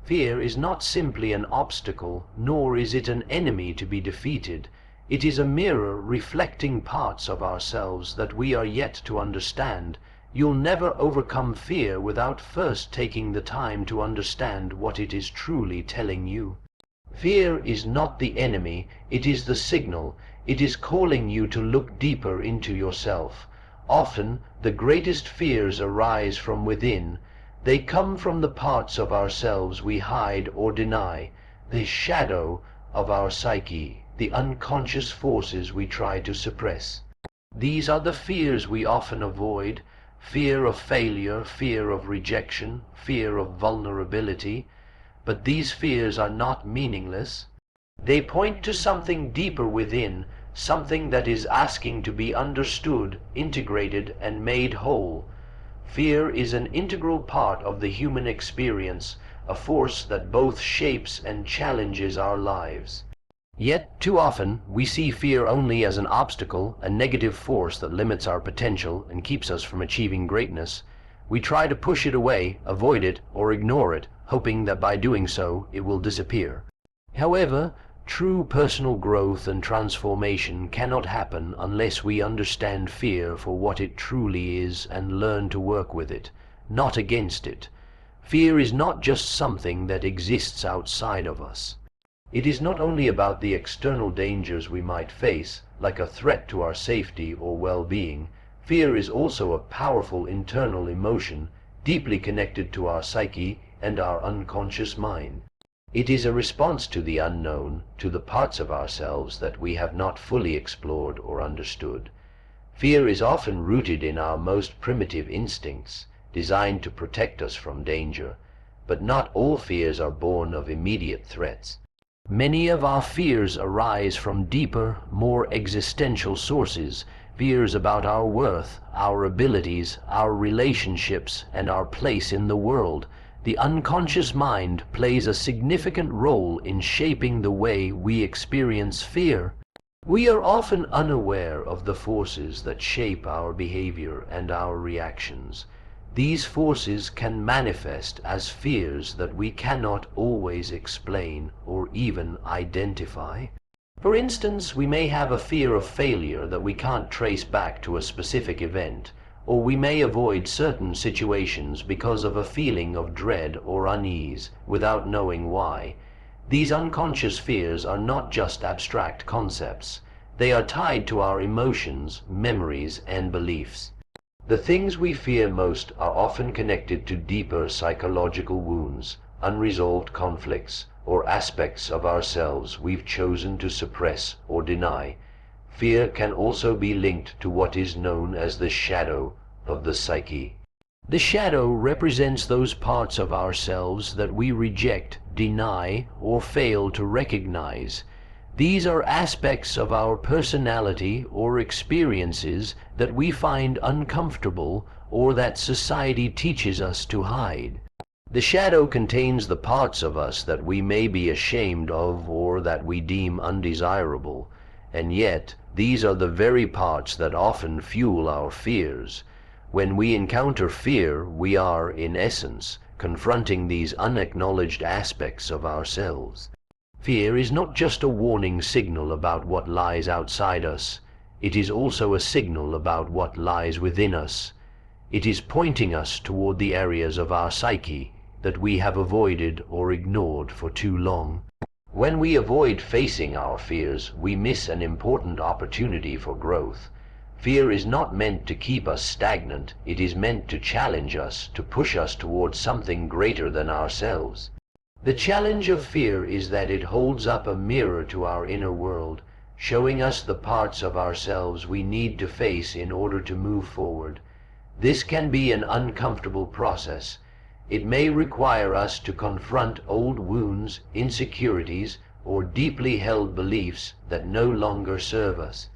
Fear is not simply an obstacle, nor is it an enemy to be defeated. It is a mirror reflecting parts of ourselves that we are yet to understand. You'll never overcome fear without first taking the time to understand what it is truly telling you. Fear is not the enemy, it is the signal. It is calling you to look deeper into yourself. Often, the greatest fears arise from within. They come from the parts of ourselves we hide or deny, the shadow of our psyche, the unconscious forces we try to suppress. These are the fears we often avoid: fear of failure, fear of rejection, fear of vulnerability. But these fears are not meaningless. They point to something deeper within, something that is asking to be understood, integrated, and made whole. Fear is an integral part of the human experience, a force that both shapes and challenges our lives. Yet, too often, we see fear only as an obstacle, a negative force that limits our potential and keeps us from achieving greatness. We try to push it away, avoid it, or ignore it, hoping that by doing so it will disappear. However, true personal growth and transformation cannot happen unless we understand fear for what it truly is and learn to work with it, not against it. Fear is not just something that exists outside of us. It is not only about the external dangers we might face, like a threat to our safety or well-being. Fear is also a powerful internal emotion, deeply connected to our psyche and our unconscious mind. It is a response to the unknown, to the parts of ourselves that we have not fully explored or understood. Fear is often rooted in our most primitive instincts, designed to protect us from danger. But not all fears are born of immediate threats. Many of our fears arise from deeper, more existential sources, fears about our worth, our abilities, our relationships, and our place in the world. The unconscious mind plays a significant role in shaping the way we experience fear. We are often unaware of the forces that shape our behavior and our reactions. These forces can manifest as fears that we cannot always explain or even identify. For instance, we may have a fear of failure that we can't trace back to a specific event, or we may avoid certain situations because of a feeling of dread or unease without knowing why. These unconscious fears are not just abstract concepts. They are tied to our emotions, memories, and beliefs. The things we fear most are often connected to deeper psychological wounds, unresolved conflicts, or aspects of ourselves we've chosen to suppress or deny. Fear can also be linked to what is known as the shadow of the psyche. The shadow represents those parts of ourselves that we reject, deny, or fail to recognize. These are aspects of our personality or experiences that we find uncomfortable or that society teaches us to hide. The shadow contains the parts of us that we may be ashamed of or that we deem undesirable, and yet these are the very parts that often fuel our fears. When we encounter fear, we are, in essence, confronting these unacknowledged aspects of ourselves. Fear is not just a warning signal about what lies outside us. It is also a signal about what lies within us. It is pointing us toward the areas of our psyche that we have avoided or ignored for too long. When we avoid facing our fears, we miss an important opportunity for growth. Fear is not meant to keep us stagnant. It is meant to challenge us, to push us towards something greater than ourselves. The challenge of fear is that it holds up a mirror to our inner world, showing us the parts of ourselves we need to face in order to move forward. This can be an uncomfortable process. It may require us to confront old wounds, insecurities, or deeply held beliefs that no longer serve us.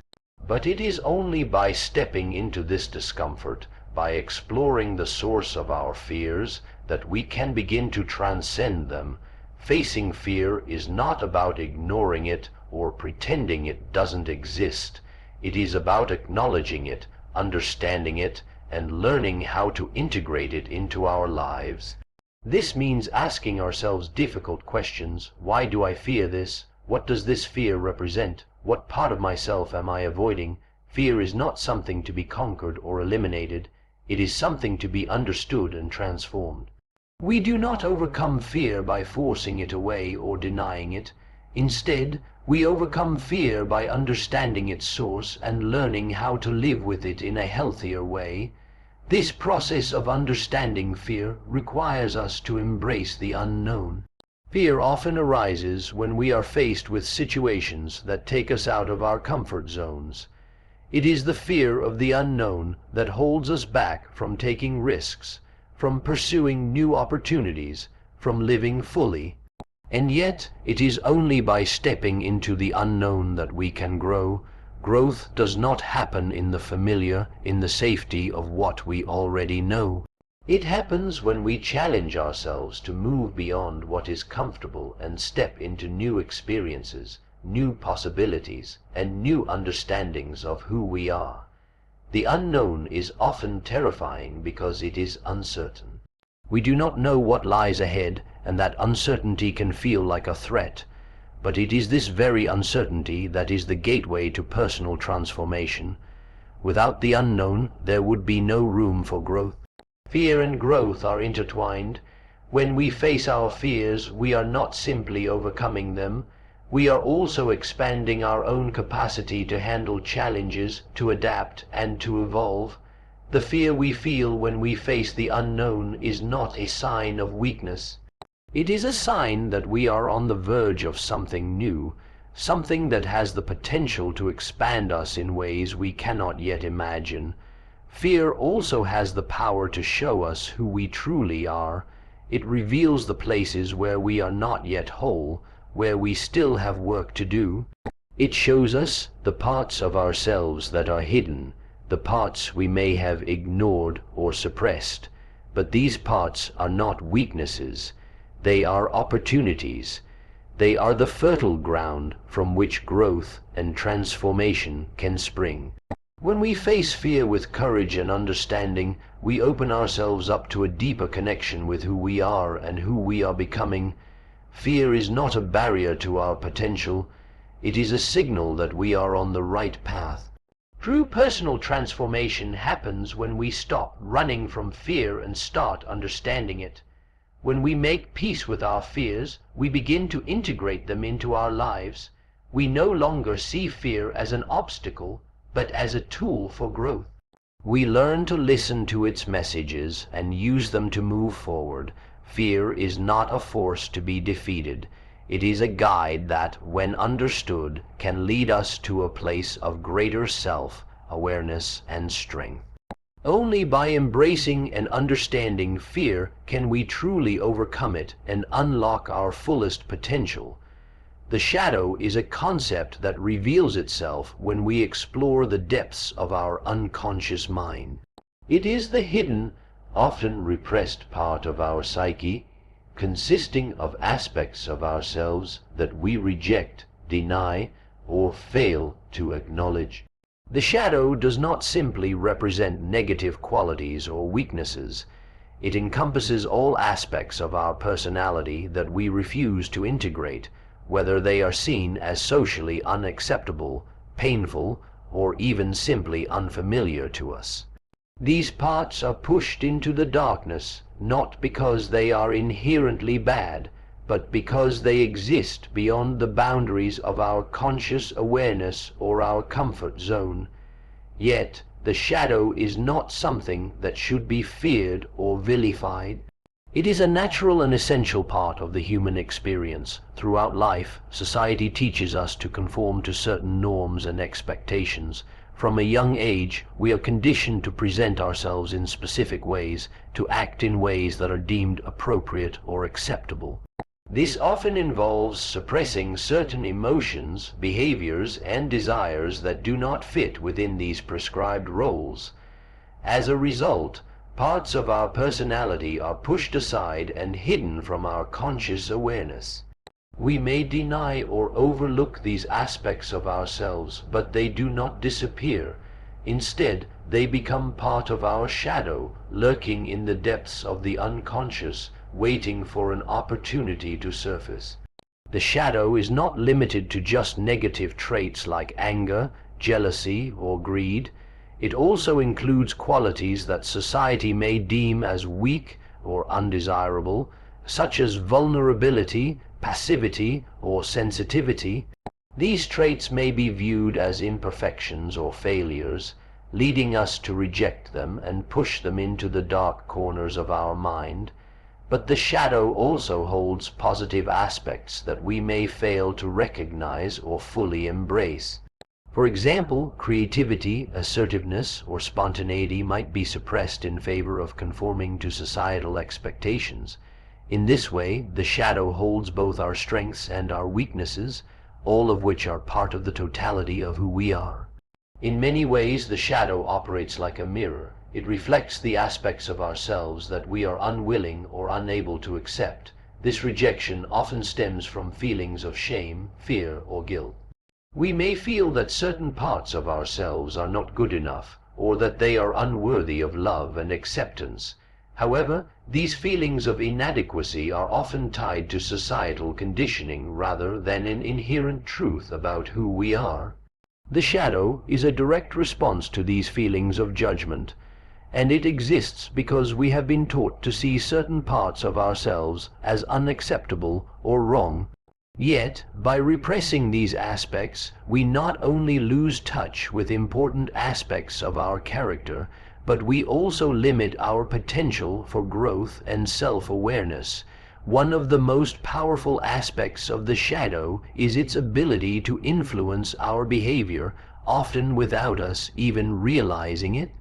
But it is only by stepping into this discomfort, by exploring the source of our fears, that we can begin to transcend them. Facing fear is not about ignoring it or pretending it doesn't exist. It is about acknowledging it, understanding it, and learning how to integrate it into our lives. This means asking ourselves difficult questions. Why do I fear this? What does this fear represent? What part of myself am I avoiding? Fear is not something to be conquered or eliminated. It is something to be understood and transformed. We do not overcome fear by forcing it away or denying it. Instead, we overcome fear by understanding its source and learning how to live with it in a healthier way. This process of understanding fear requires us to embrace the unknown. Fear often arises when we are faced with situations that take us out of our comfort zones. It is the fear of the unknown that holds us back from taking risks, from pursuing new opportunities, from living fully. And yet, it is only by stepping into the unknown that we can grow. Growth does not happen in the familiar, in the safety of what we already know. It happens when we challenge ourselves to move beyond what is comfortable and step into new experiences, new possibilities, and new understandings of who we are. The unknown is often terrifying because it is uncertain. We do not know what lies ahead, and that uncertainty can feel like a threat. But it is this very uncertainty that is the gateway to personal transformation. Without the unknown, there would be no room for growth. Fear and growth are intertwined. When we face our fears, we are not simply overcoming them. We are also expanding our own capacity to handle challenges, to adapt, and to evolve. The fear we feel when we face the unknown is not a sign of weakness. It is a sign that we are on the verge of something new, something that has the potential to expand us in ways we cannot yet imagine. Fear also has the power to show us who we truly are. It reveals the places where we are not yet whole, where we still have work to do. It shows us the parts of ourselves that are hidden, the parts we may have ignored or suppressed. But these parts are not weaknesses. They are opportunities. They are the fertile ground from which growth and transformation can spring. When we face fear with courage and understanding, we open ourselves up to a deeper connection with who we are and who we are becoming. Fear is not a barrier to our potential. It is a signal that we are on the right path. True personal transformation happens when we stop running from fear and start understanding it. When we make peace with our fears, we begin to integrate them into our lives. We no longer see fear as an obstacle, but as a tool for growth. We learn to listen to its messages and use them to move forward. Fear is not a force to be defeated. It is a guide that, when understood, can lead us to a place of greater self-awareness and strength. Only by embracing and understanding fear can we truly overcome it and unlock our fullest potential. The shadow is a concept that reveals itself when we explore the depths of our unconscious mind. It is the hidden, often repressed part of our psyche, consisting of aspects of ourselves that we reject, deny, or fail to acknowledge. The shadow does not simply represent negative qualities or weaknesses. It encompasses all aspects of our personality that we refuse to integrate, whether they are seen as socially unacceptable, painful, or even simply unfamiliar to us. These parts are pushed into the darkness, not because they are inherently bad, but because they exist beyond the boundaries of our conscious awareness or our comfort zone. Yet, the shadow is not something that should be feared or vilified. It is a natural and essential part of the human experience. Throughout life, society teaches us to conform to certain norms and expectations. From a young age, we are conditioned to present ourselves in specific ways, to act in ways that are deemed appropriate or acceptable. This often involves suppressing certain emotions, behaviors, and desires that do not fit within these prescribed roles. As a result, parts of our personality are pushed aside and hidden from our conscious awareness. We may deny or overlook these aspects of ourselves, but they do not disappear. Instead, they become part of our shadow, lurking in the depths of the unconscious, waiting for an opportunity to surface. The shadow is not limited to just negative traits like anger, jealousy, or greed. It also includes qualities that society may deem as weak or undesirable, such as vulnerability, passivity, or sensitivity. These traits may be viewed as imperfections or failures, leading us to reject them and push them into the dark corners of our mind. But the shadow also holds positive aspects that we may fail to recognize or fully embrace. For example, creativity, assertiveness, or spontaneity might be suppressed in favor of conforming to societal expectations. In this way, the shadow holds both our strengths and our weaknesses, all of which are part of the totality of who we are. In many ways, the shadow operates like a mirror. It reflects the aspects of ourselves that we are unwilling or unable to accept. This rejection often stems from feelings of shame, fear, or guilt. We may feel that certain parts of ourselves are not good enough, or that they are unworthy of love and acceptance. However, these feelings of inadequacy are often tied to societal conditioning rather than an inherent truth about who we are. The shadow is a direct response to these feelings of judgment, and it exists because we have been taught to see certain parts of ourselves as unacceptable or wrong. Yet, by repressing these aspects, we not only lose touch with important aspects of our character, but we also limit our potential for growth and self-awareness. One of the most powerful aspects of the shadow is its ability to influence our behavior, often without us even realizing it.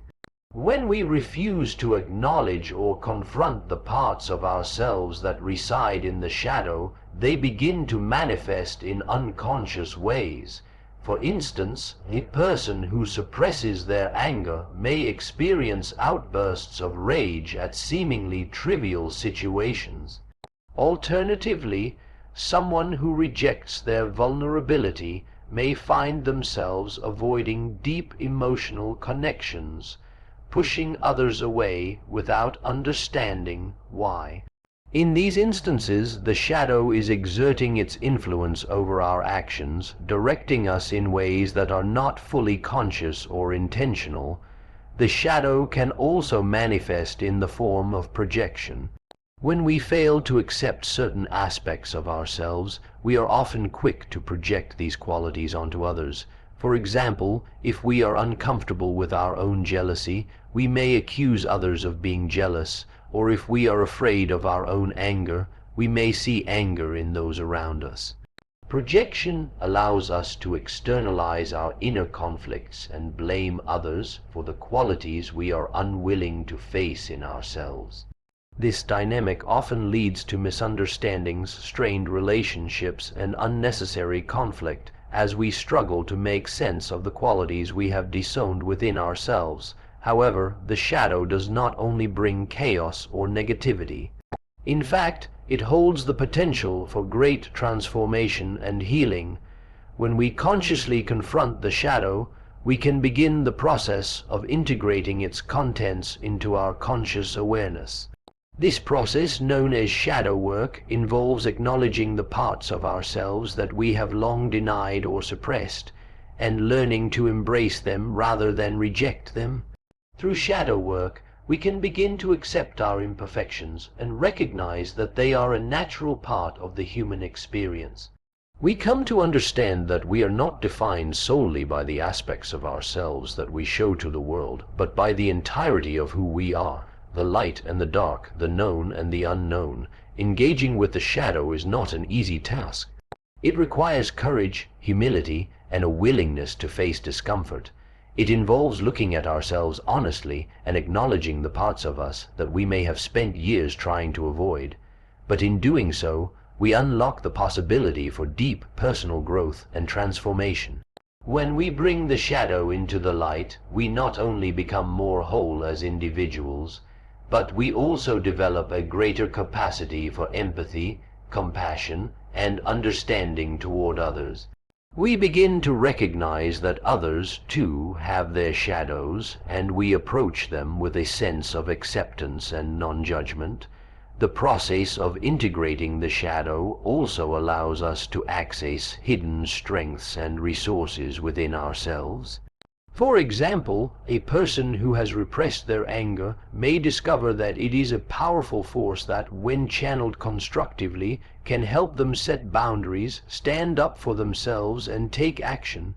When we refuse to acknowledge or confront the parts of ourselves that reside in the shadow, they begin to manifest in unconscious ways. For instance, a person who suppresses their anger may experience outbursts of rage at seemingly trivial situations. Alternatively, someone who rejects their vulnerability may find themselves avoiding deep emotional connections, pushing others away without understanding why. In these instances, the shadow is exerting its influence over our actions, directing us in ways that are not fully conscious or intentional. The shadow can also manifest in the form of projection. When we fail to accept certain aspects of ourselves, we are often quick to project these qualities onto others. For example, if we are uncomfortable with our own jealousy, we may accuse others of being jealous, or if we are afraid of our own anger, we may see anger in those around us. Projection allows us to externalize our inner conflicts and blame others for the qualities we are unwilling to face in ourselves. This dynamic often leads to misunderstandings, strained relationships, and unnecessary conflict, as we struggle to make sense of the qualities we have disowned within ourselves. However, the shadow does not only bring chaos or negativity. In fact, it holds the potential for great transformation and healing. When we consciously confront the shadow, we can begin the process of integrating its contents into our conscious awareness. This process, known as shadow work, involves acknowledging the parts of ourselves that we have long denied or suppressed, and learning to embrace them rather than reject them. Through shadow work, we can begin to accept our imperfections and recognize that they are a natural part of the human experience. We come to understand that we are not defined solely by the aspects of ourselves that we show to the world, but by the entirety of who we are. The light and the dark, the known and the unknown. Engaging with the shadow is not an easy task. It requires courage, humility, and a willingness to face discomfort. It involves looking at ourselves honestly and acknowledging the parts of us that we may have spent years trying to avoid. But in doing so, we unlock the possibility for deep personal growth and transformation. When we bring the shadow into the light, we not only become more whole as individuals, but we also develop a greater capacity for empathy, compassion, and understanding toward others. We begin to recognize that others, too, have their shadows, and we approach them with a sense of acceptance and non-judgment. The process of integrating the shadow also allows us to access hidden strengths and resources within ourselves. For example, a person who has repressed their anger may discover that it is a powerful force that, when channeled constructively, can help them set boundaries, stand up for themselves, and take action.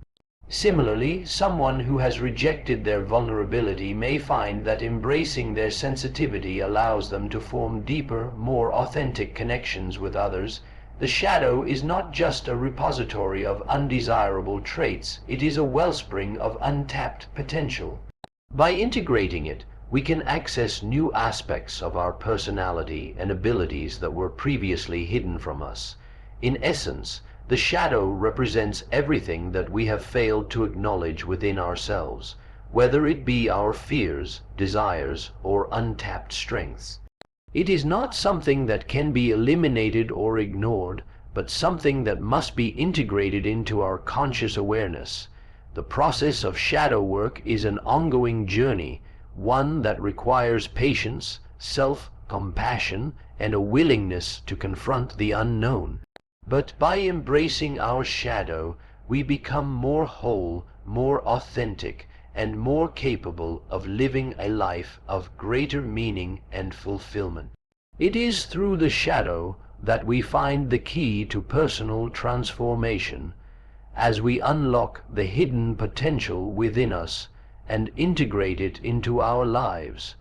Similarly, someone who has rejected their vulnerability may find that embracing their sensitivity allows them to form deeper, more authentic connections with others. The shadow is not just a repository of undesirable traits, it is a wellspring of untapped potential. By integrating it, we can access new aspects of our personality and abilities that were previously hidden from us. In essence, the shadow represents everything that we have failed to acknowledge within ourselves, whether it be our fears, desires, or untapped strengths. It is not something that can be eliminated or ignored, but something that must be integrated into our conscious awareness. The process of shadow work is an ongoing journey, one that requires patience, self-compassion, and a willingness to confront the unknown. But by embracing our shadow, we become more whole, more authentic, and more capable of living a life of greater meaning and fulfillment. It is through the shadow that we find the key to personal transformation, as we unlock the hidden potential within us and integrate it into our lives.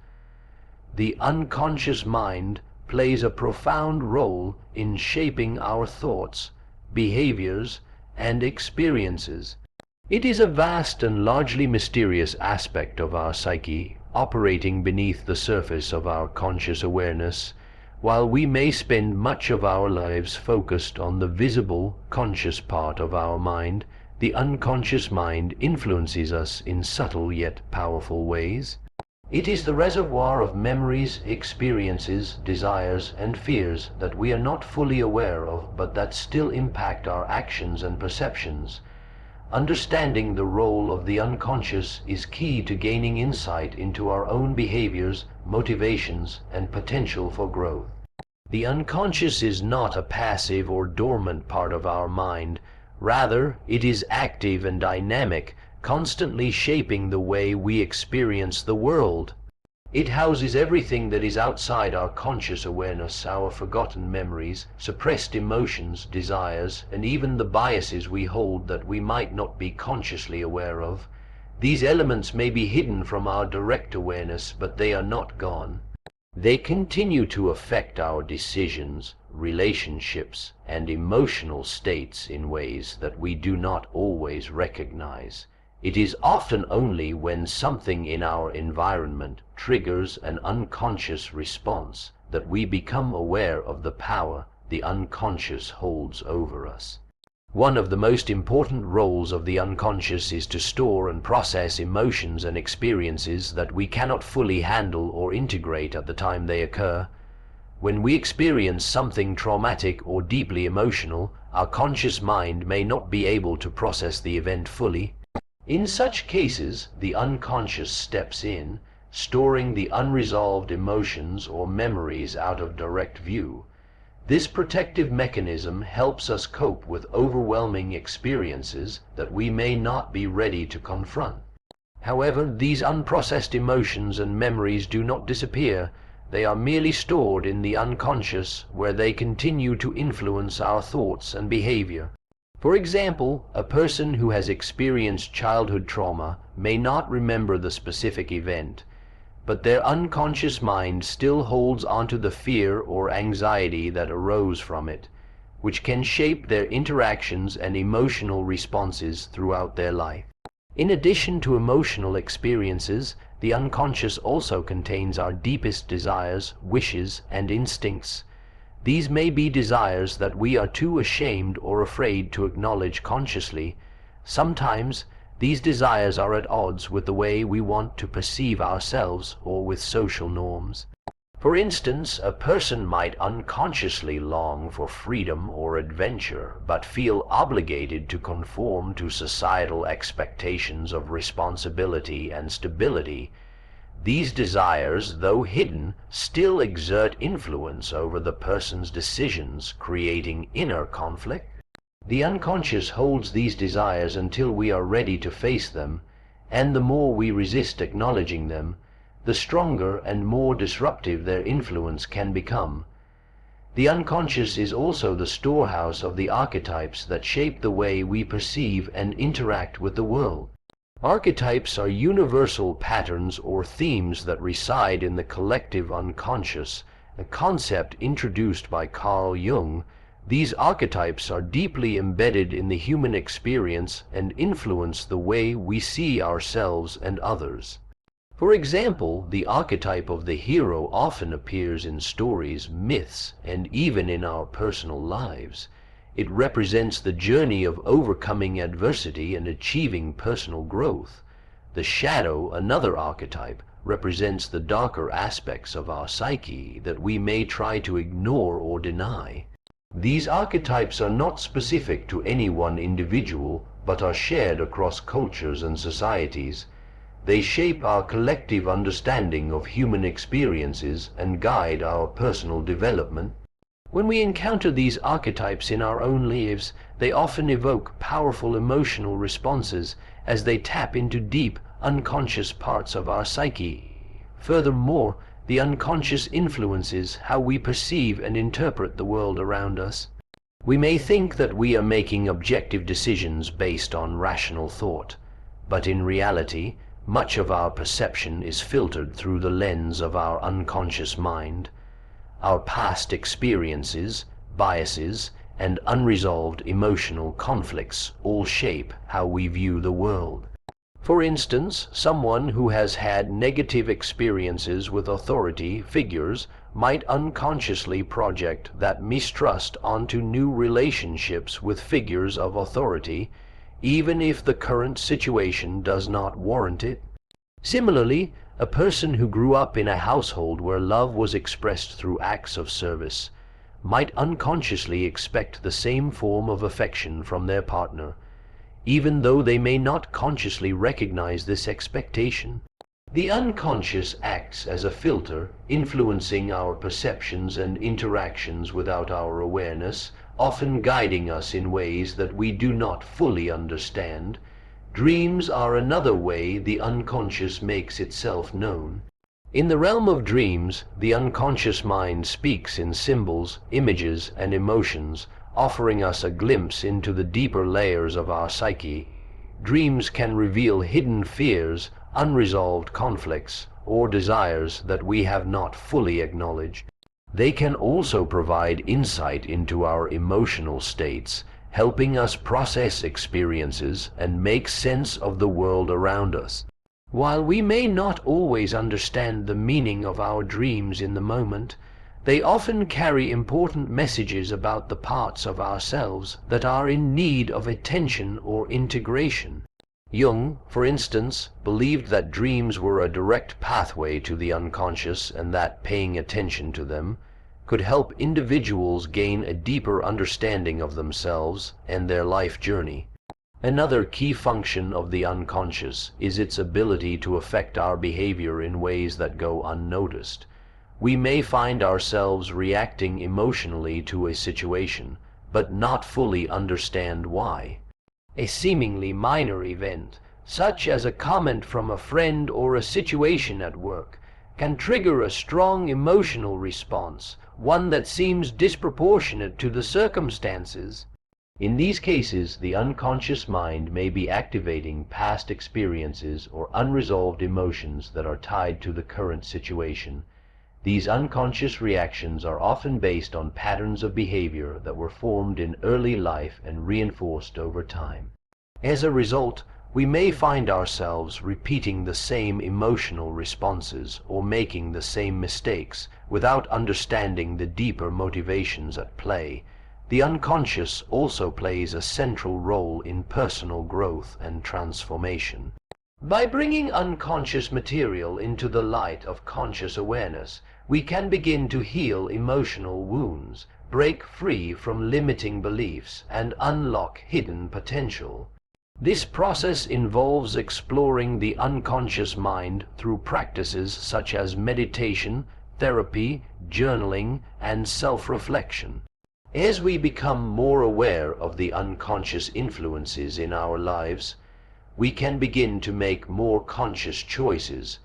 The unconscious mind plays a profound role in shaping our thoughts, behaviors, and experiences. It is a vast and largely mysterious aspect of our psyche, operating beneath the surface of our conscious awareness. While we may spend much of our lives focused on the visible, conscious part of our mind, the unconscious mind influences us in subtle yet powerful ways. It is the reservoir of memories, experiences, desires, and fears that we are not fully aware of, but that still impact our actions and perceptions. Understanding the role of the unconscious is key to gaining insight into our own behaviors, motivations, and potential for growth. The unconscious is not a passive or dormant part of our mind. Rather, it is active and dynamic, constantly shaping the way we experience the world. It houses everything that is outside our conscious awareness, our forgotten memories, suppressed emotions, desires, and even the biases we hold that we might not be consciously aware of. These elements may be hidden from our direct awareness, but they are not gone. They continue to affect our decisions, relationships, and emotional states in ways that we do not always recognize. It is often only when something in our environment triggers an unconscious response that we become aware of the power the unconscious holds over us. One of the most important roles of the unconscious is to store and process emotions and experiences that we cannot fully handle or integrate at the time they occur. When we experience something traumatic or deeply emotional, our conscious mind may not be able to process the event fully. In such cases, the unconscious steps in, storing the unresolved emotions or memories out of direct view. This protective mechanism helps us cope with overwhelming experiences that we may not be ready to confront. However, these unprocessed emotions and memories do not disappear. They are merely stored in the unconscious, where they continue to influence our thoughts and behavior. For example, a person who has experienced childhood trauma may not remember the specific event, but their unconscious mind still holds onto the fear or anxiety that arose from it, which can shape their interactions and emotional responses throughout their life. In addition to emotional experiences, the unconscious also contains our deepest desires, wishes, and instincts. These may be desires that we are too ashamed or afraid to acknowledge consciously. Sometimes, these desires are at odds with the way we want to perceive ourselves or with social norms. For instance, a person might unconsciously long for freedom or adventure, but feel obligated to conform to societal expectations of responsibility and stability. These desires, though hidden, still exert influence over the person's decisions, creating inner conflict. The unconscious holds these desires until we are ready to face them, and the more we resist acknowledging them, the stronger and more disruptive their influence can become. The unconscious is also the storehouse of the archetypes that shape the way we perceive and interact with the world. Archetypes are universal patterns or themes that reside in the collective unconscious, a concept introduced by Carl Jung. These archetypes are deeply embedded in the human experience and influence the way we see ourselves and others. For example, the archetype of the hero often appears in stories, myths, and even in our personal lives. It represents the journey of overcoming adversity and achieving personal growth. The shadow, another archetype, represents the darker aspects of our psyche that we may try to ignore or deny. These archetypes are not specific to any one individual, but are shared across cultures and societies. They shape our collective understanding of human experiences and guide our personal development. When we encounter these archetypes in our own lives, they often evoke powerful emotional responses as they tap into deep, unconscious parts of our psyche. Furthermore, the unconscious influences how we perceive and interpret the world around us. We may think that we are making objective decisions based on rational thought, but in reality, much of our perception is filtered through the lens of our unconscious mind. Our past experiences, biases, and unresolved emotional conflicts all shape how we view the world. For instance, someone who has had negative experiences with authority figures might unconsciously project that mistrust onto new relationships with figures of authority, even if the current situation does not warrant it. Similarly, a person who grew up in a household where love was expressed through acts of service might unconsciously expect the same form of affection from their partner, even though they may not consciously recognize this expectation. The unconscious acts as a filter, influencing our perceptions and interactions without our awareness, often guiding us in ways that we do not fully understand. Dreams are another way the unconscious makes itself known. In the realm of dreams, the unconscious mind speaks in symbols, images, and emotions, offering us a glimpse into the deeper layers of our psyche. Dreams can reveal hidden fears, unresolved conflicts, or desires that we have not fully acknowledged. They can also provide insight into our emotional states, helping us process experiences and make sense of the world around us. While we may not always understand the meaning of our dreams in the moment, they often carry important messages about the parts of ourselves that are in need of attention or integration. Jung, for instance, believed that dreams were a direct pathway to the unconscious and that paying attention to them could help individuals gain a deeper understanding of themselves and their life journey. Another key function of the unconscious is its ability to affect our behavior in ways that go unnoticed. We may find ourselves reacting emotionally to a situation, but not fully understand why. A seemingly minor event, such as a comment from a friend or a situation at work, can trigger a strong emotional response, one that seems disproportionate to the circumstances. In these cases, the unconscious mind may be activating past experiences or unresolved emotions that are tied to the current situation. These unconscious reactions are often based on patterns of behavior that were formed in early life and reinforced over time. As a result, we may find ourselves repeating the same emotional responses or making the same mistakes without understanding the deeper motivations at play. The unconscious also plays a central role in personal growth and transformation. By bringing unconscious material into the light of conscious awareness, we can begin to heal emotional wounds, break free from limiting beliefs, and unlock hidden potential. This process involves exploring the unconscious mind through practices such as meditation, therapy, journaling, and self-reflection. As we become more aware of the unconscious influences in our lives, we can begin to make more conscious choices,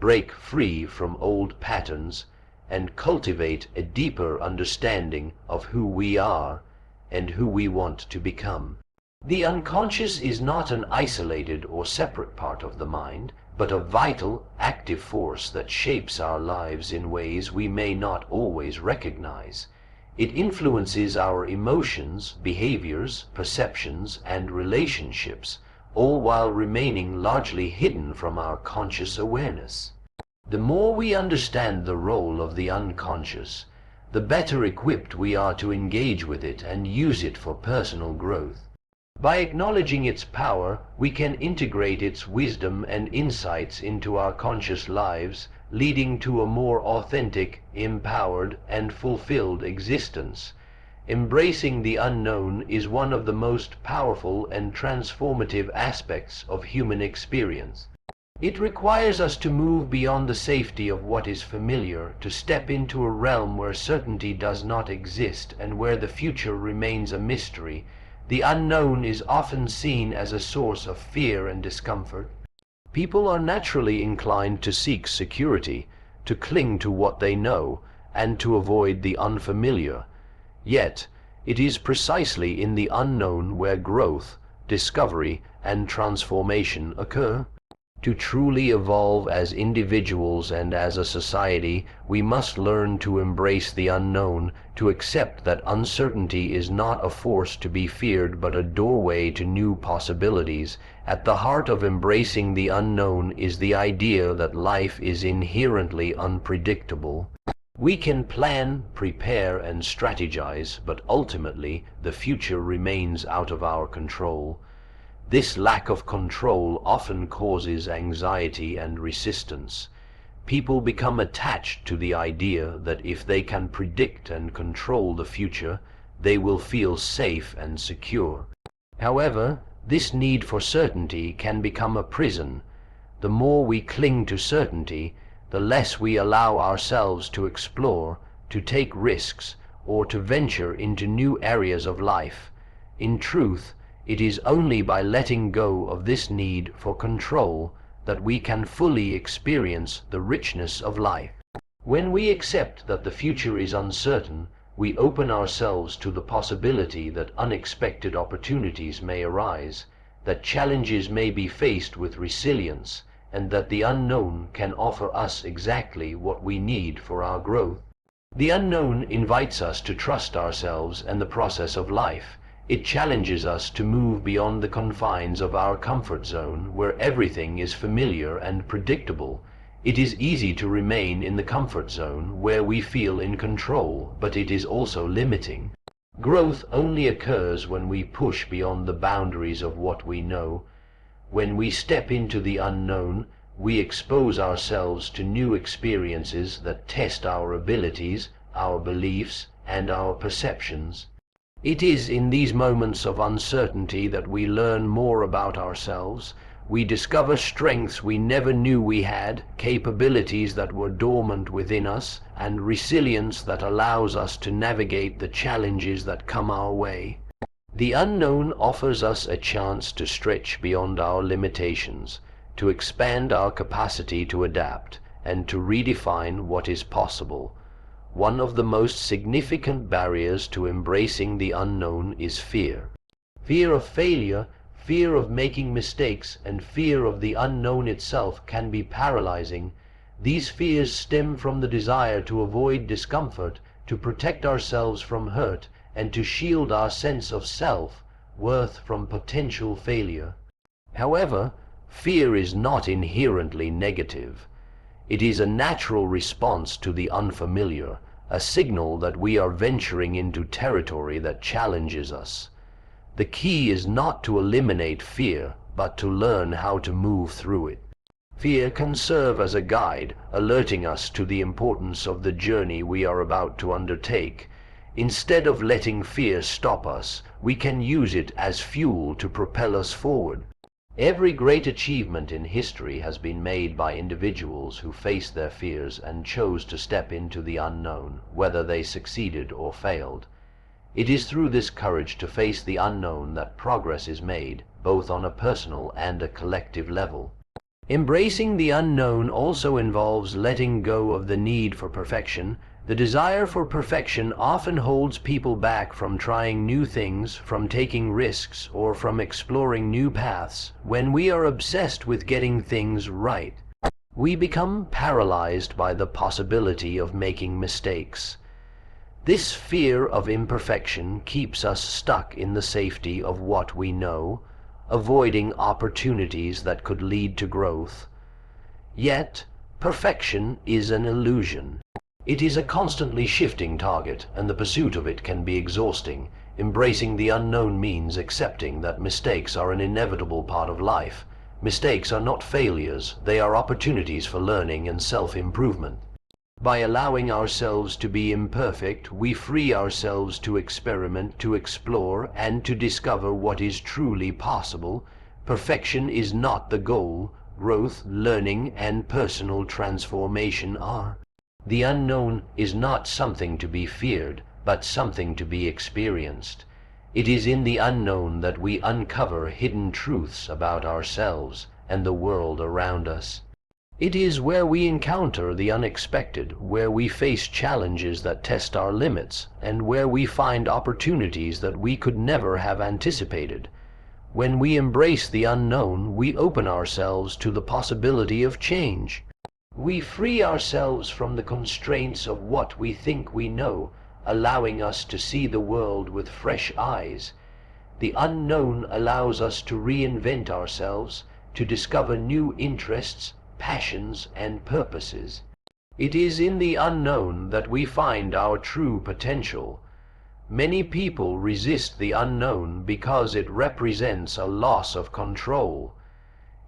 break free from old patterns, and cultivate a deeper understanding of who we are and who we want to become. The unconscious is not an isolated or separate part of the mind, but a vital, active force that shapes our lives in ways we may not always recognize. It influences our emotions, behaviors, perceptions, and relationships, all while remaining largely hidden from our conscious awareness. The more we understand the role of the unconscious, the better equipped we are to engage with it and use it for personal growth. By acknowledging its power, we can integrate its wisdom and insights into our conscious lives, leading to a more authentic, empowered, and fulfilled existence. Embracing the unknown is one of the most powerful and transformative aspects of human experience. It requires us to move beyond the safety of what is familiar, to step into a realm where certainty does not exist and where the future remains a mystery. The unknown is often seen as a source of fear and discomfort. People are naturally inclined to seek security, to cling to what they know, and to avoid the unfamiliar. Yet, it is precisely in the unknown where growth, discovery, and transformation occur. To truly evolve as individuals and as a society, we must learn to embrace the unknown, to accept that uncertainty is not a force to be feared but a doorway to new possibilities. At the heart of embracing the unknown is the idea that life is inherently unpredictable. We can plan, prepare, and strategize, but ultimately the future remains out of our control. This lack of control often causes anxiety and resistance. People become attached to the idea that if they can predict and control the future, they will feel safe and secure. However, this need for certainty can become a prison. The more we cling to certainty, the less we allow ourselves to explore, to take risks, or to venture into new areas of life. In truth, it is only by letting go of this need for control that we can fully experience the richness of life. When we accept that the future is uncertain, we open ourselves to the possibility that unexpected opportunities may arise, that challenges may be faced with resilience, and that the unknown can offer us exactly what we need for our growth. The unknown invites us to trust ourselves and the process of life. It challenges us to move beyond the confines of our comfort zone, where everything is familiar and predictable. It is easy to remain in the comfort zone, where we feel in control, but it is also limiting. Growth only occurs when we push beyond the boundaries of what we know. When we step into the unknown, we expose ourselves to new experiences that test our abilities, our beliefs, and our perceptions. It is in these moments of uncertainty that we learn more about ourselves. We discover strengths we never knew we had, capabilities that were dormant within us, and resilience that allows us to navigate the challenges that come our way. The unknown offers us a chance to stretch beyond our limitations, to expand our capacity to adapt, and to redefine what is possible. One of the most significant barriers to embracing the unknown is fear. Fear of failure, fear of making mistakes, and fear of the unknown itself can be paralyzing. These fears stem from the desire to avoid discomfort, to protect ourselves from hurt, and to shield our sense of self-worth from potential failure. However, fear is not inherently negative. It is a natural response to the unfamiliar, a signal that we are venturing into territory that challenges us. The key is not to eliminate fear, but to learn how to move through it. Fear can serve as a guide, alerting us to the importance of the journey we are about to undertake. Instead of letting fear stop us, we can use it as fuel to propel us forward. Every great achievement in history has been made by individuals who faced their fears and chose to step into the unknown, whether they succeeded or failed. It is through this courage to face the unknown that progress is made, both on a personal and a collective level. Embracing the unknown also involves letting go of the need for perfection. The desire for perfection often holds people back from trying new things, from taking risks, or from exploring new paths. When we are obsessed with getting things right, we become paralyzed by the possibility of making mistakes. This fear of imperfection keeps us stuck in the safety of what we know, avoiding opportunities that could lead to growth. Yet, perfection is an illusion. It is a constantly shifting target, and the pursuit of it can be exhausting. Embracing the unknown means accepting that mistakes are an inevitable part of life. Mistakes are not failures, they are opportunities for learning and self-improvement. By allowing ourselves to be imperfect, we free ourselves to experiment, to explore, and to discover what is truly possible. Perfection is not the goal. Growth, learning, and personal transformation are. The unknown is not something to be feared, but something to be experienced. It is in the unknown that we uncover hidden truths about ourselves and the world around us. It is where we encounter the unexpected, where we face challenges that test our limits, and where we find opportunities that we could never have anticipated. When we embrace the unknown, we open ourselves to the possibility of change. We free ourselves from the constraints of what we think we know, allowing us to see the world with fresh eyes. The unknown allows us to reinvent ourselves, to discover new interests, passions, and purposes. It is in the unknown that we find our true potential. Many people resist the unknown because it represents a loss of control.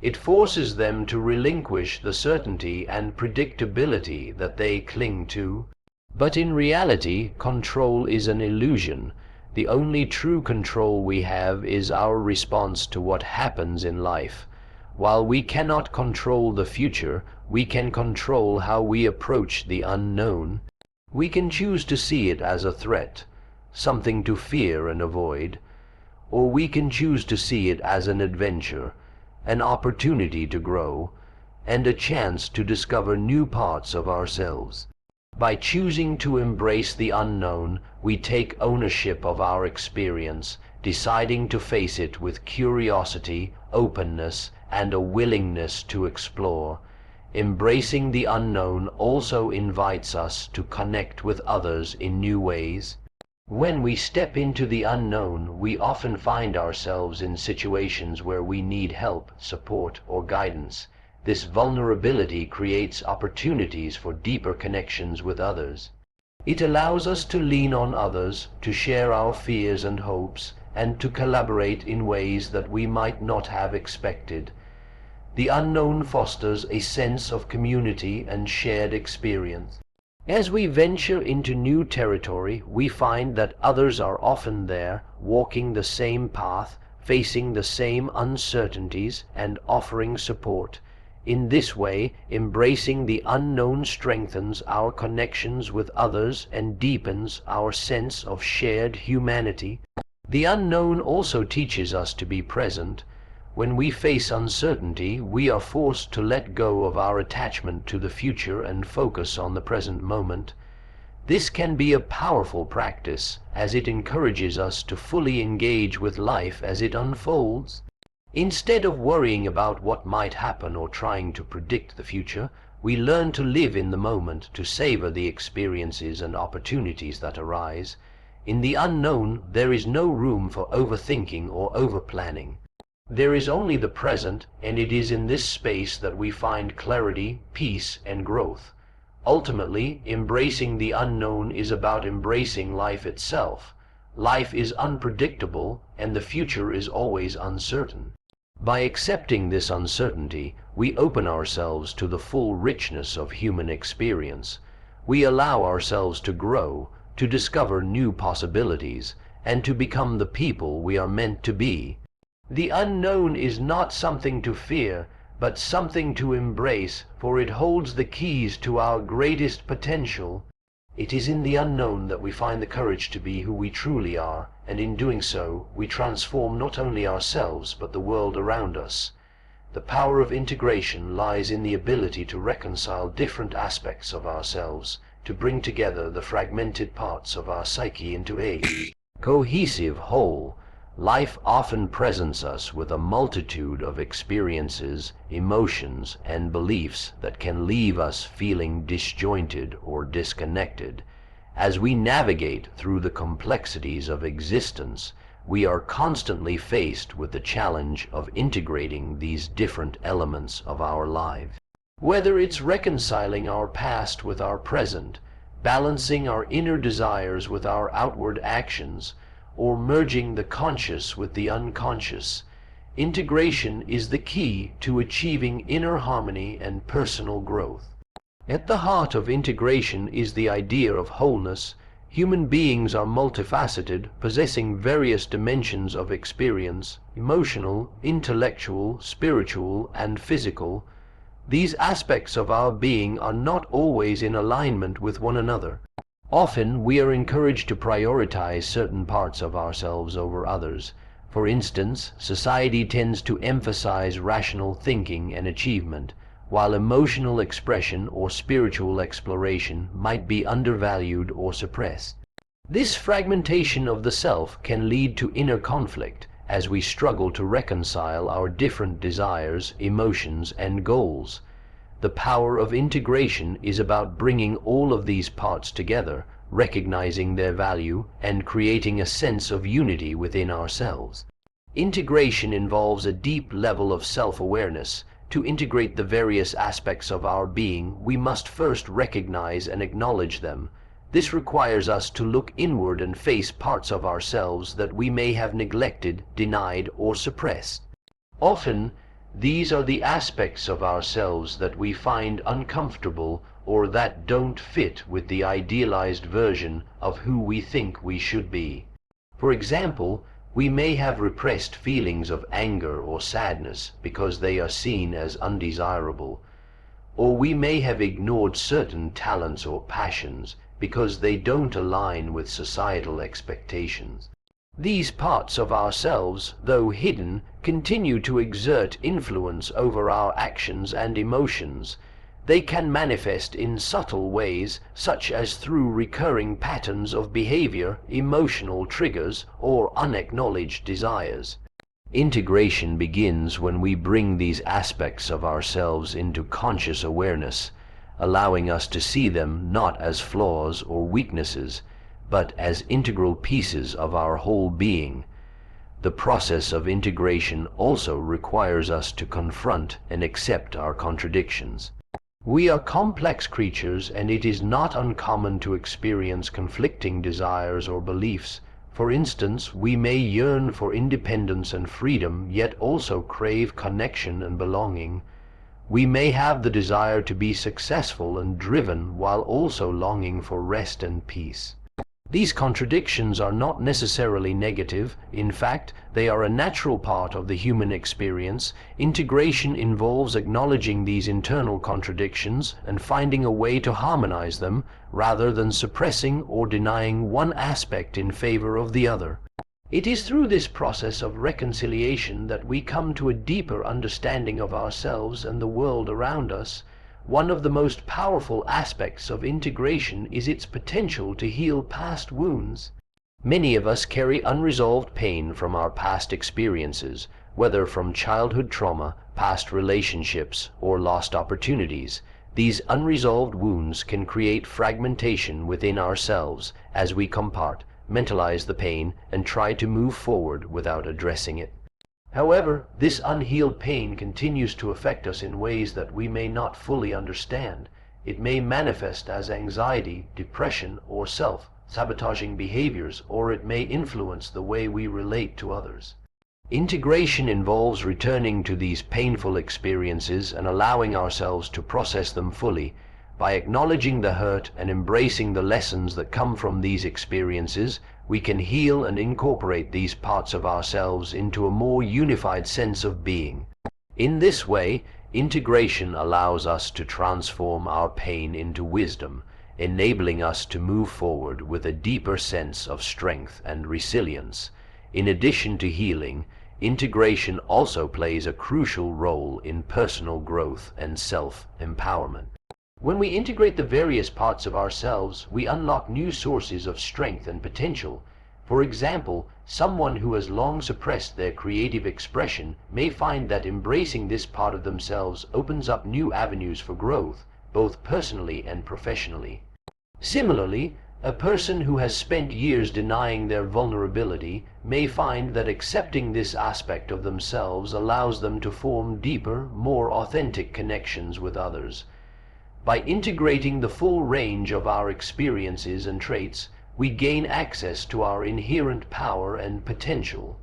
It forces them to relinquish the certainty and predictability that they cling to. But in reality, control is an illusion. The only true control we have is our response to what happens in life. While we cannot control the future, we can control how we approach the unknown. We can choose to see it as a threat, something to fear and avoid, or we can choose to see it as an adventure, an opportunity to grow, and a chance to discover new parts of ourselves. By choosing to embrace the unknown, we take ownership of our experience, deciding to face it with curiosity, openness, and a willingness to explore. Embracing the unknown also invites us to connect with others in new ways. When we step into the unknown, we often find ourselves in situations where we need help, support, or guidance. This vulnerability creates opportunities for deeper connections with others. It allows us to lean on others, to share our fears and hopes, and to collaborate in ways that we might not have expected. The unknown fosters a sense of community and shared experience. As we venture into new territory, we find that others are often there, walking the same path, facing the same uncertainties, and offering support. In this way, embracing the unknown strengthens our connections with others and deepens our sense of shared humanity. The unknown also teaches us to be present. When we face uncertainty, we are forced to let go of our attachment to the future and focus on the present moment. This can be a powerful practice, as it encourages us to fully engage with life as it unfolds. Instead of worrying about what might happen or trying to predict the future, we learn to live in the moment, to savor the experiences and opportunities that arise. In the unknown, there is no room for overthinking or overplanning. There is only the present, and it is in this space that we find clarity, peace, and growth. Ultimately, embracing the unknown is about embracing life itself. Life is unpredictable, and the future is always uncertain. By accepting this uncertainty, we open ourselves to the full richness of human experience. We allow ourselves to grow, to discover new possibilities, and to become the people we are meant to be. The unknown is not something to fear, but something to embrace, for it holds the keys to our greatest potential. It is in the unknown that we find the courage to be who we truly are, and in doing so, we transform not only ourselves, but the world around us. The power of integration lies in the ability to reconcile different aspects of ourselves, to bring together the fragmented parts of our psyche into a cohesive whole. Life often presents us with a multitude of experiences, emotions, and beliefs that can leave us feeling disjointed or disconnected. As we navigate through the complexities of existence, we are constantly faced with the challenge of integrating these different elements of our lives. Whether it's reconciling our past with our present, balancing our inner desires with our outward actions, or merging the conscious with the unconscious, integration is the key to achieving inner harmony and personal growth. At the heart of integration is the idea of wholeness. Human beings are multifaceted, possessing various dimensions of experience: emotional, intellectual, spiritual, and physical. These aspects of our being are not always in alignment with one another. Often we are encouraged to prioritize certain parts of ourselves over others. For instance, society tends to emphasize rational thinking and achievement, while emotional expression or spiritual exploration might be undervalued or suppressed. This fragmentation of the self can lead to inner conflict, as we struggle to reconcile our different desires, emotions, and goals. The power of integration is about bringing all of these parts together, recognizing their value, and creating a sense of unity within ourselves. Integration involves a deep level of self-awareness. To integrate the various aspects of our being, we must first recognize and acknowledge them. This requires us to look inward and face parts of ourselves that we may have neglected, denied, or suppressed. Often, these are the aspects of ourselves that we find uncomfortable or that don't fit with the idealized version of who we think we should be. For example, we may have repressed feelings of anger or sadness because they are seen as undesirable, or we may have ignored certain talents or passions because they don't align with societal expectations. These parts of ourselves, though hidden, continue to exert influence over our actions and emotions. They can manifest in subtle ways, such as through recurring patterns of behavior, emotional triggers, or unacknowledged desires. Integration begins when we bring these aspects of ourselves into conscious awareness, allowing us to see them not as flaws or weaknesses, but as integral pieces of our whole being. The process of integration also requires us to confront and accept our contradictions. We are complex creatures, and it is not uncommon to experience conflicting desires or beliefs. For instance, we may yearn for independence and freedom, yet also crave connection and belonging. We may have the desire to be successful and driven, while also longing for rest and peace. These contradictions are not necessarily negative. In fact, they are a natural part of the human experience. Integration involves acknowledging these internal contradictions and finding a way to harmonize them, rather than suppressing or denying one aspect in favor of the other. It is through this process of reconciliation that we come to a deeper understanding of ourselves and the world around us. One of the most powerful aspects of integration is its potential to heal past wounds. Many of us carry unresolved pain from our past experiences, whether from childhood trauma, past relationships, or lost opportunities. These unresolved wounds can create fragmentation within ourselves as we compartmentalize the pain and try to move forward without addressing it. However, this unhealed pain continues to affect us in ways that we may not fully understand. It may manifest as anxiety, depression, or self-sabotaging behaviors, or it may influence the way we relate to others. Integration involves returning to these painful experiences and allowing ourselves to process them fully. By acknowledging the hurt and embracing the lessons that come from these experiences, we can heal and incorporate these parts of ourselves into a more unified sense of being. In this way, integration allows us to transform our pain into wisdom, enabling us to move forward with a deeper sense of strength and resilience. In addition to healing, integration also plays a crucial role in personal growth and self-empowerment. When we integrate the various parts of ourselves, we unlock new sources of strength and potential. For example, someone who has long suppressed their creative expression may find that embracing this part of themselves opens up new avenues for growth, both personally and professionally. Similarly, a person who has spent years denying their vulnerability may find that accepting this aspect of themselves allows them to form deeper, more authentic connections with others. By integrating the full range of our experiences and traits, we gain access to our inherent power and potential.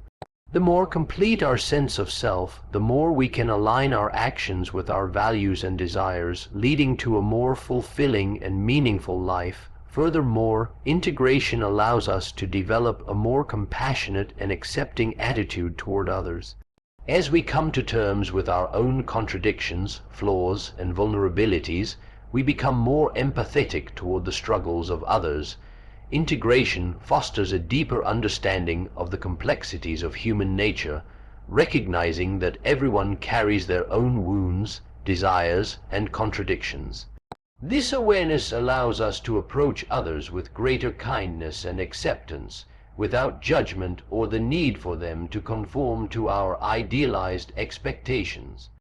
The more complete our sense of self, the more we can align our actions with our values and desires, leading to a more fulfilling and meaningful life. Furthermore, integration allows us to develop a more compassionate and accepting attitude toward others. As we come to terms with our own contradictions, flaws, and vulnerabilities, we become more empathetic toward the struggles of others. Integration fosters a deeper understanding of the complexities of human nature, recognizing that everyone carries their own wounds, desires, and contradictions. This awareness allows us to approach others with greater kindness and acceptance, without judgment or the need for them to conform to our idealized expectations.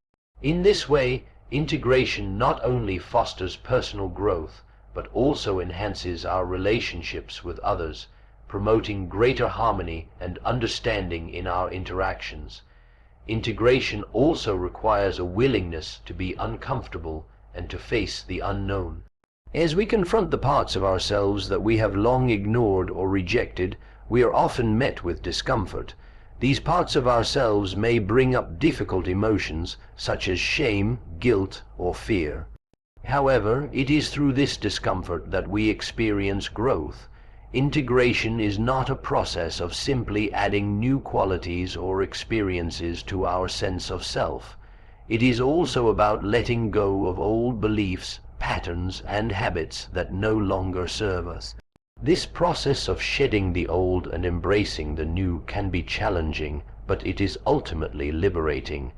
In this way, integration not only fosters personal growth, but also enhances our relationships with others, promoting greater harmony and understanding in our interactions. Integration also requires a willingness to be uncomfortable and to face the unknown. As we confront the parts of ourselves that we have long ignored or rejected, we are often met with discomfort. These parts of ourselves may bring up difficult emotions such as shame, guilt, or fear. However, it is through this discomfort that we experience growth. Integration is not a process of simply adding new qualities or experiences to our sense of self. It is also about letting go of old beliefs, patterns, and habits that no longer serve us. This process of shedding the old and embracing the new can be challenging, but it is ultimately liberating.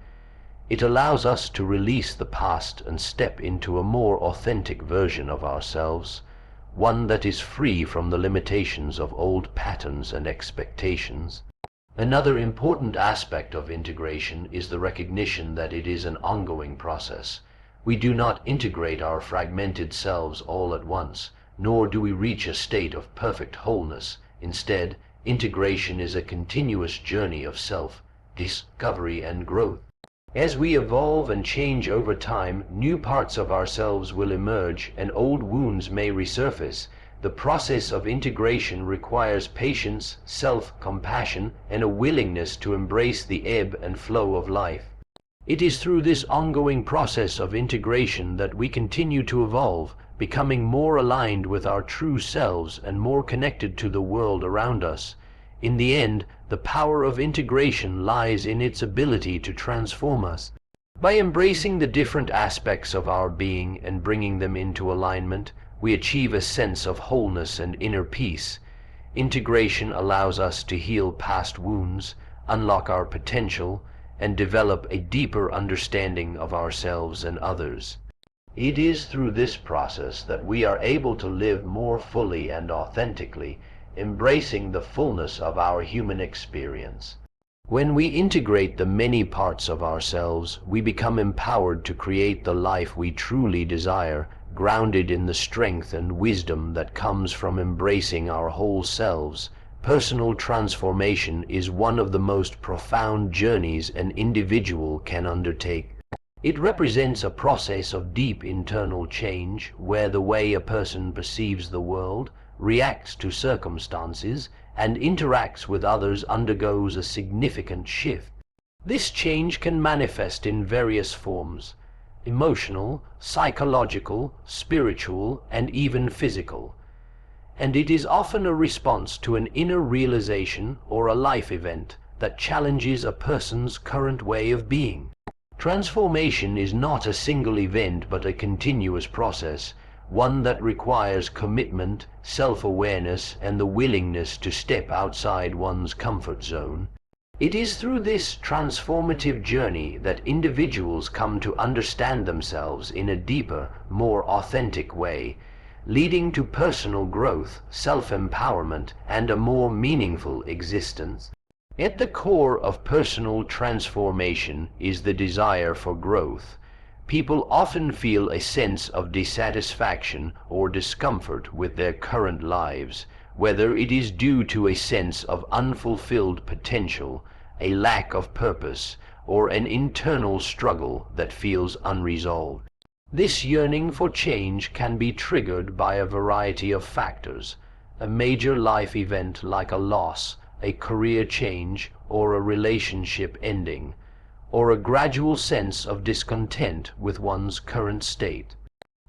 It allows us to release the past and step into a more authentic version of ourselves, one that is free from the limitations of old patterns and expectations. Another important aspect of integration is the recognition that it is an ongoing process. We do not integrate our fragmented selves all at once, nor do we reach a state of perfect wholeness. Instead, integration is a continuous journey of self-discovery and growth. As we evolve and change over time, new parts of ourselves will emerge and old wounds may resurface. The process of integration requires patience, self-compassion, and a willingness to embrace the ebb and flow of life. It is through this ongoing process of integration that we continue to evolve, becoming more aligned with our true selves and more connected to the world around us. In the end, the power of integration lies in its ability to transform us. By embracing the different aspects of our being and bringing them into alignment, we achieve a sense of wholeness and inner peace. Integration allows us to heal past wounds, unlock our potential, and develop a deeper understanding of ourselves and others. It is through this process that we are able to live more fully and authentically, embracing the fullness of our human experience. When we integrate the many parts of ourselves, we become empowered to create the life we truly desire, grounded in the strength and wisdom that comes from embracing our whole selves. Personal transformation is one of the most profound journeys an individual can undertake. It represents a process of deep internal change, where the way a person perceives the world, reacts to circumstances, and interacts with others undergoes a significant shift. This change can manifest in various forms. emotional, psychological, spiritual, and even physical. And it is often a response to an inner realization or a life event that challenges a person's current way of being. Transformation is not a single event but a continuous process, one that requires commitment, self-awareness, and the willingness to step outside one's comfort zone. It is through this transformative journey that individuals come to understand themselves in a deeper, more authentic way, leading to personal growth, self-empowerment, and a more meaningful existence. At the core of personal transformation is the desire for growth. People often feel a sense of dissatisfaction or discomfort with their current lives, whether it is due to a sense of unfulfilled potential, a lack of purpose, or an internal struggle that feels unresolved. This yearning for change can be triggered by a variety of factors: a major life event like a loss, a career change, or a relationship ending, or a gradual sense of discontent with one's current state.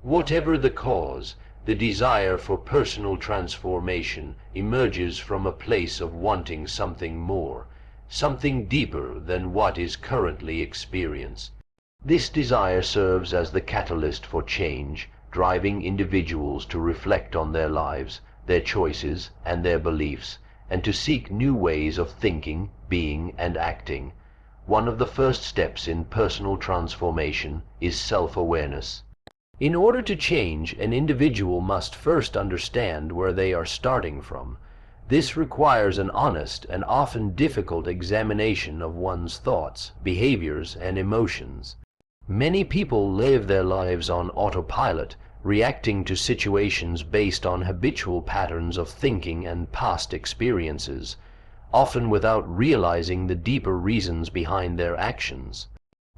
Whatever the cause, the desire for personal transformation emerges from a place of wanting something more, something deeper than what is currently experienced. This desire serves as the catalyst for change, driving individuals to reflect on their lives, their choices, and their beliefs, and to seek new ways of thinking, being, and acting. One of the first steps in personal transformation is self-awareness. In order to change, an individual must first understand where they are starting from. This requires an honest and often difficult examination of one's thoughts, behaviors, and emotions. Many people live their lives on autopilot, reacting to situations based on habitual patterns of thinking and past experiences, often without realizing the deeper reasons behind their actions.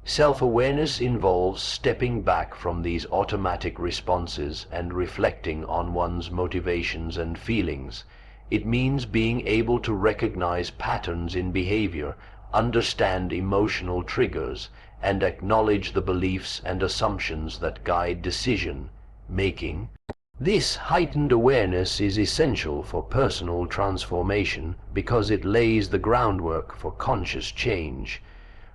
Self-awareness involves stepping back from these automatic responses and reflecting on one's motivations and feelings. It means being able to recognize patterns in behavior, understand emotional triggers, and acknowledge the beliefs and assumptions that guide decision making. This heightened awareness is essential for personal transformation because it lays the groundwork for conscious change.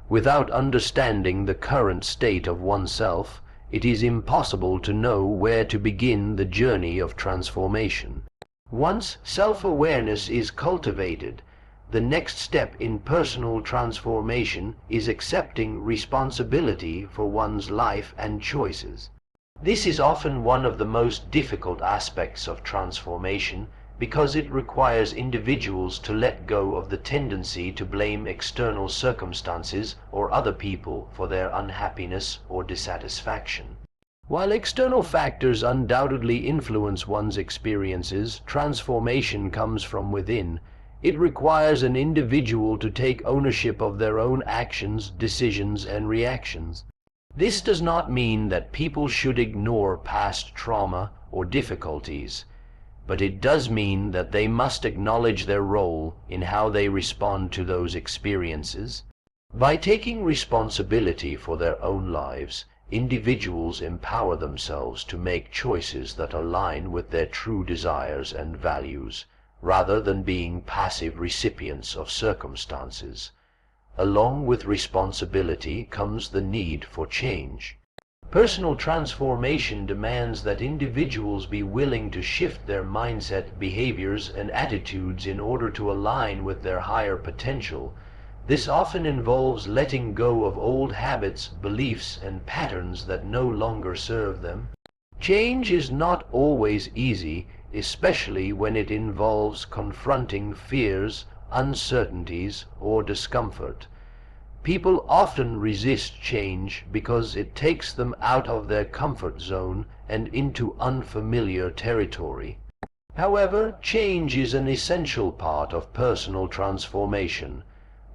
Without understanding the current state of oneself, it is impossible to know where to begin the journey of transformation. Once self-awareness is cultivated, the next step in personal transformation is accepting responsibility for one's life and choices. This is often one of the most difficult aspects of transformation because it requires individuals to let go of the tendency to blame external circumstances or other people for their unhappiness or dissatisfaction. While external factors undoubtedly influence one's experiences, transformation comes from within. It requires an individual to take ownership of their own actions, decisions, and reactions. This does not mean that people should ignore past trauma or difficulties, but it does mean that they must acknowledge their role in how they respond to those experiences. By taking responsibility for their own lives, individuals empower themselves to make choices that align with their true desires and values, rather than being passive recipients of circumstances. Along with responsibility comes the need for change. Personal transformation demands that individuals be willing to shift their mindset, behaviors, and attitudes in order to align with their higher potential. This often involves letting go of old habits, beliefs, and patterns that no longer serve them. Change is not always easy, especially when it involves confronting fears, uncertainties, or discomfort. People often resist change because it takes them out of their comfort zone and into unfamiliar territory. However, change is an essential part of personal transformation.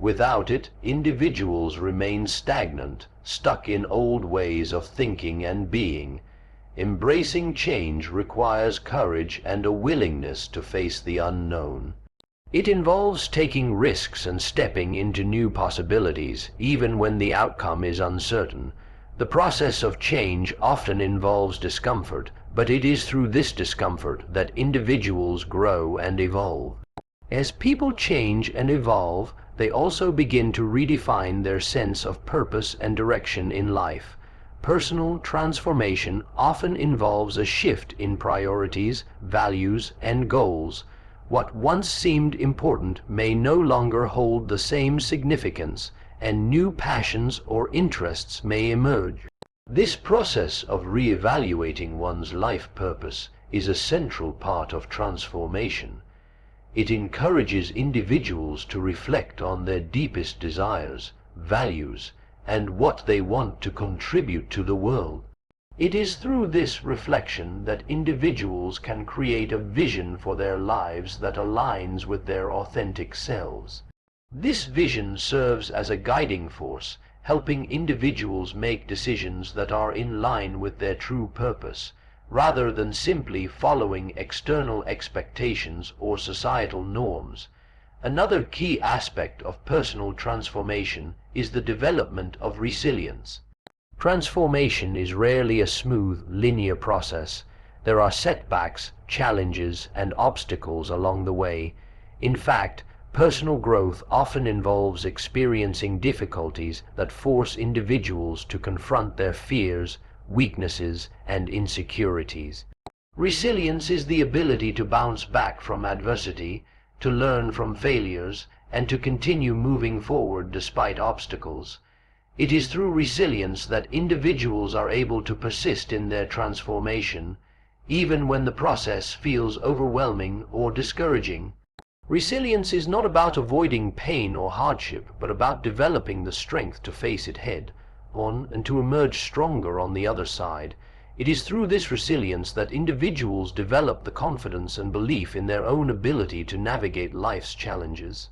Without it, individuals remain stagnant, stuck in old ways of thinking and being. Embracing change requires courage and a willingness to face the unknown. It involves taking risks and stepping into new possibilities, even when the outcome is uncertain. The process of change often involves discomfort, but it is through this discomfort that individuals grow and evolve. As people change and evolve, they also begin to redefine their sense of purpose and direction in life. Personal transformation often involves a shift in priorities, values, and goals. What once seemed important may no longer hold the same significance, and new passions or interests may emerge. This process of re-evaluating one's life purpose is a central part of transformation. It encourages individuals to reflect on their deepest desires, values, and what they want to contribute to the world. It is through this reflection that individuals can create a vision for their lives that aligns with their authentic selves. This vision serves as a guiding force, helping individuals make decisions that are in line with their true purpose, rather than simply following external expectations or societal norms. Another key aspect of personal transformation is the development of resilience. Transformation is rarely a smooth, linear process. There are setbacks, challenges, and obstacles along the way. In fact, personal growth often involves experiencing difficulties that force individuals to confront their fears, weaknesses, and insecurities. Resilience is the ability to bounce back from adversity, to learn from failures, and to continue moving forward despite obstacles. It is through resilience that individuals are able to persist in their transformation, even when the process feels overwhelming or discouraging. Resilience is not about avoiding pain or hardship, but about developing the strength to face it head on and to emerge stronger on the other side. It is through this resilience that individuals develop the confidence and belief in their own ability to navigate life's challenges.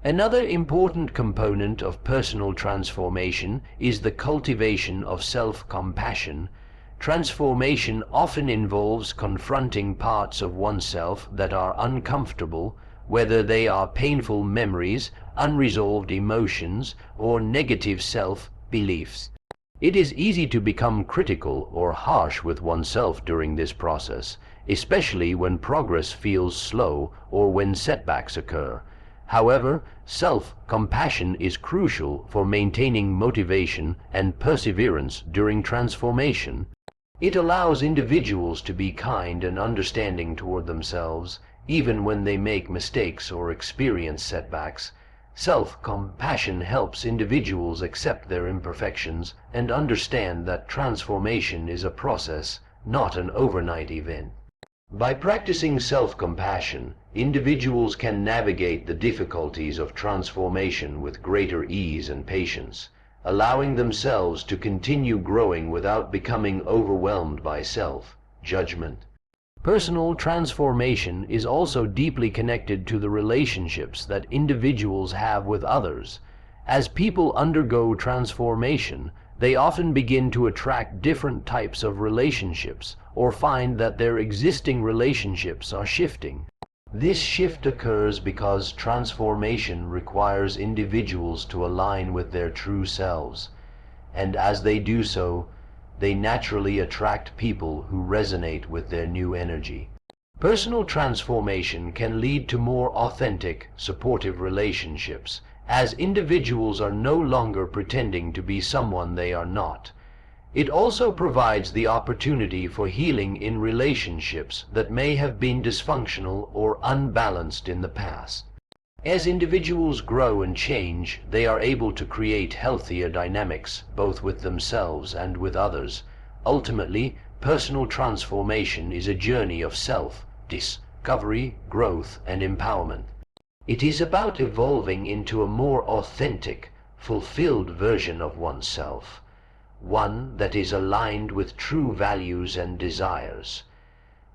Another important component of personal transformation is the cultivation of self-compassion. Transformation often involves confronting parts of oneself that are uncomfortable, whether they are painful memories, unresolved emotions, or negative self-beliefs. It is easy to become critical or harsh with oneself during this process, especially when progress feels slow or when setbacks occur. However, self-compassion is crucial for maintaining motivation and perseverance during transformation. It allows individuals to be kind and understanding toward themselves, even when they make mistakes or experience setbacks. Self-compassion helps individuals accept their imperfections and understand that transformation is a process, not an overnight event. By practicing self-compassion, individuals can navigate the difficulties of transformation with greater ease and patience, allowing themselves to continue growing without becoming overwhelmed by self-judgment. Personal transformation is also deeply connected to the relationships that individuals have with others. As people undergo transformation, they often begin to attract different types of relationships or find that their existing relationships are shifting. This shift occurs because transformation requires individuals to align with their true selves, and as they do so, they naturally attract people who resonate with their new energy. Personal transformation can lead to more authentic, supportive relationships, as individuals are no longer pretending to be someone they are not. It also provides the opportunity for healing in relationships that may have been dysfunctional or unbalanced in the past. As individuals grow and change, they are able to create healthier dynamics, both with themselves and with others. Ultimately, personal transformation is a journey of self-discovery, growth, and empowerment. It is about evolving into a more authentic, fulfilled version of oneself, one that is aligned with true values and desires.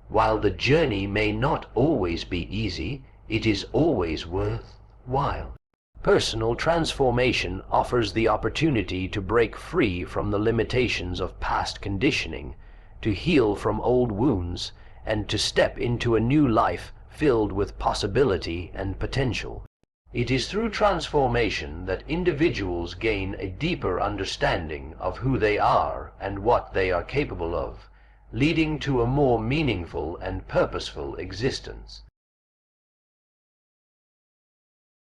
While the journey may not always be easy, it is always worthwhile. Personal transformation offers the opportunity to break free from the limitations of past conditioning, to heal from old wounds, and to step into a new life filled with possibility and potential. It is through transformation that individuals gain a deeper understanding of who they are and what they are capable of, leading to a more meaningful and purposeful existence.